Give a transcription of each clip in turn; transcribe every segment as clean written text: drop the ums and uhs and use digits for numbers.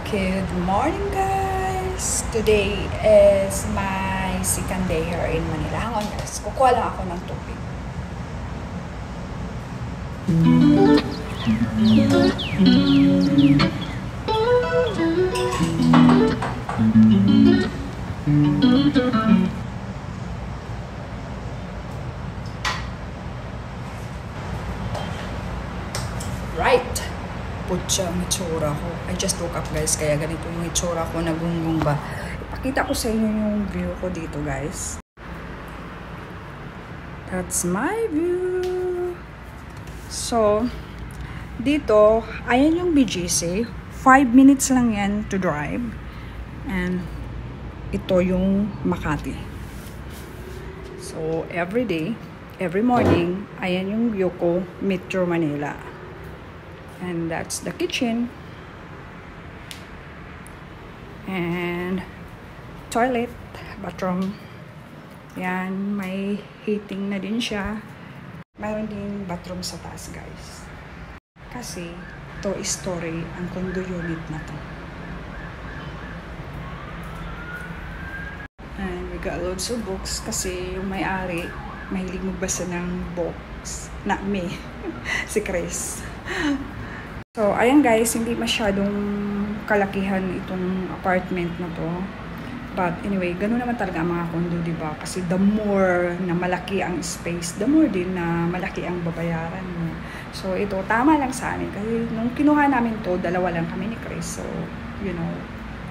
Good morning, guys! Today is my second day here in Manila. Hang on, guys. Kukuha lang ako ng tubig. Right! Putya ang itsura ko. I just woke up, guys, kaya ganito yung itsura ko, nagungung ba. Ipakita ko sa inyo yung view ko dito, guys. That's my view. So, dito, ayan yung BGC. 5 minutes lang yan to drive. And ito yung Makati. So, every day, every morning, ayan yung view ko, Metro Manila. And that's the kitchen. And toilet, bathroom. Yan, may heating na din siya. Mayroon din bathroom sa taas, guys. Kasi, to story ang condo unit na to. And we got loads of books kasi yung may-ari, mahilig magbasa ng books. Not me. Si Chris. So, ayan guys, hindi masyadong kalakihan itong apartment na to. But anyway, ganun naman talaga ang mga condo, diba? Kasi the more na malaki ang space, the more din na malaki ang babayaran mo. So, ito, tama lang sa amin. Kasi nung kinuha namin to, dalawa lang kami ni Chris. So, you know,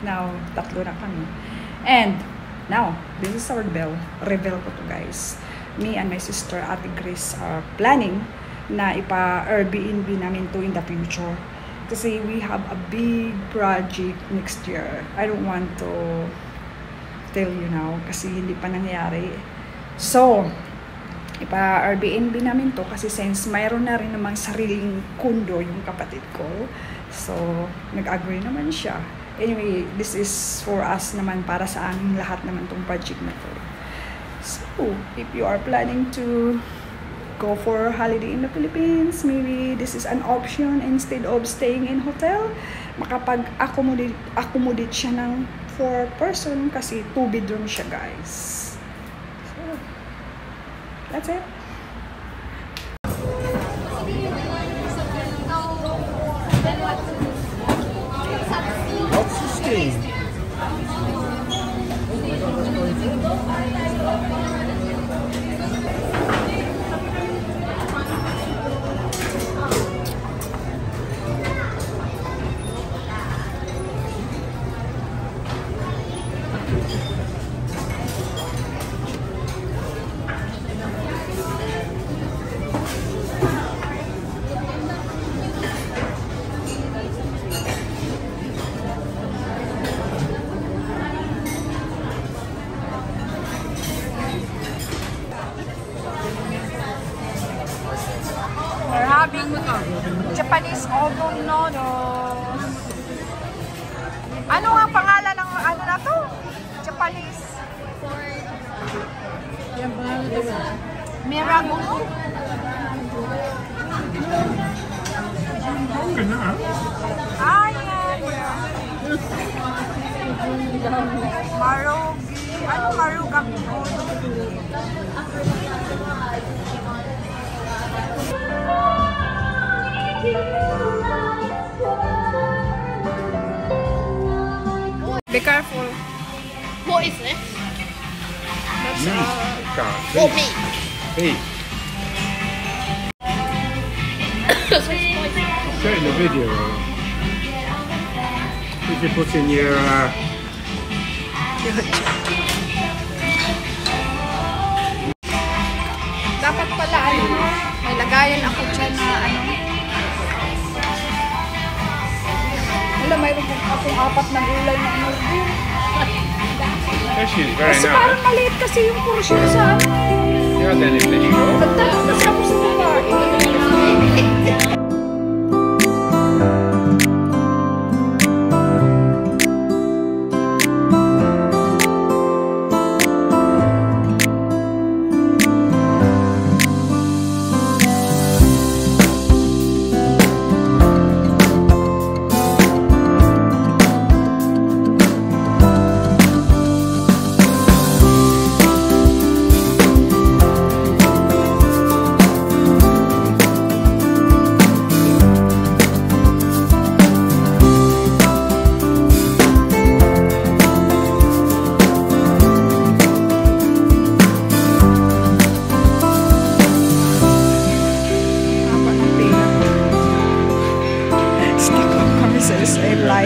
now, tatlo na kami. And, now, this is our reveal ko to, guys. Me and my sister, Ate Grace, are planning na ipa-Airbnb namin to in the future. Kasi we have a big project next year. I don't want to tell you now kasi hindi pa nangyari. So, ipa-Airbnb namin to kasi since mayroon na rin namang sariling condo yung kapatid ko. So, nag-agree naman siya. Anyway, this is for us naman, para sa aming lahat naman tong project na to. So, if you are planning to go for holiday in the Philippines, maybe this is an option instead of staying in hotel. Makapag-accommodate siya ng 4 person kasi 2 bedroom siya, guys. So, that's it. What's the scheme? We're having Japanese oven noodles. Ano ang pangalan ng ano na to? Japanese. Miragulo? Ayan. Marugi. Ano marugami ko? Be careful. What is this? That's Oh, me. Hey, show in the video. You should put in your dapat pala ano, may lagayan ako dyan na ano. Wala, mayroon akong 4 na gulay na ano. Actually, it's very Kasi parang nice. maliit kasi yung portion sa ano. Yeah, then if they show. Tapos ako sa babae.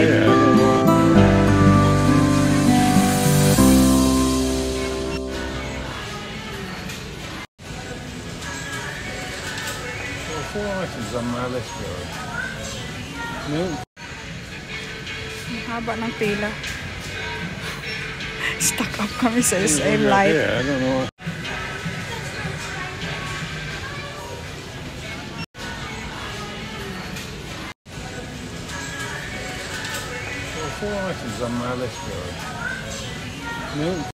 light. Yeah, I don't know. Well, 4 items on my list, really. No. Ang haba ng pila. Stuck up kami sa SM Yeah, light. I don't know. Well, 4 items on my list, really. No.